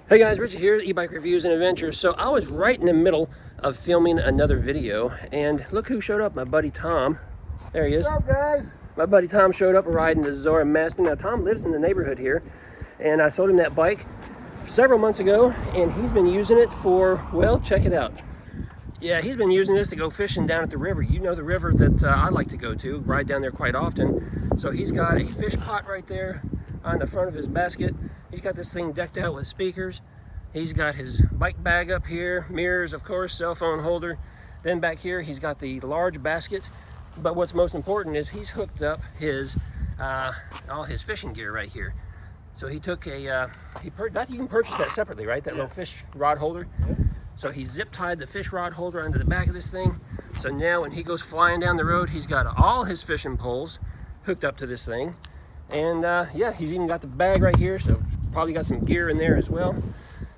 Hey guys, Richard here, e-bike reviews and adventures. So I was right in the middle of filming another video, and look who showed up, my buddy Tom. There he is. What's up, guys? My buddy Tom showed up riding the Zora Master. Now Tom lives in the neighborhood here, and I sold him that bike several months ago, and he's been using it for, well, check it out. Yeah, he's been using this to go fishing down at the river. You know the river that I like to go to, ride down there quite often. So he's got a fish pot right there on the front of his basket. He's got this thing decked out with speakers. He's got his bike bag up here, mirrors, of course, cell phone holder. Then back here, he's got the large basket. But what's most important is he's hooked up his all his fishing gear right here. So he took a, you can purchase that separately, right? That little fish rod holder. So he zip tied the fish rod holder onto the back of this thing. So now when he goes flying down the road, he's got all his fishing poles hooked up to this thing. And yeah, he's even got the bag right here, so probably got some gear in there as well.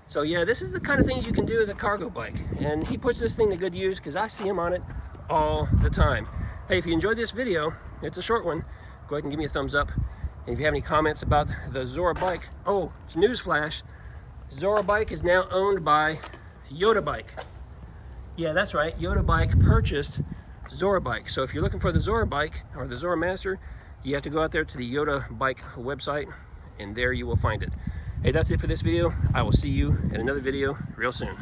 So yeah, this is the kind of things you can do with a cargo bike. And he puts this thing to good use because I see him on it all the time. Hey, if you enjoyed this video, it's a short one, go ahead and give me a thumbs up. And if you have any comments about the Zora bike, oh, newsflash, Zora bike is now owned by Yoda Bike. Yeah, that's right, Yoda Bike purchased Zora bike. So if you're looking for the Zora bike or the Zora Master, you have to go out there to the Yoda Bike website, and there you will find it. Hey, that's it for this video. I will see you in another video real soon.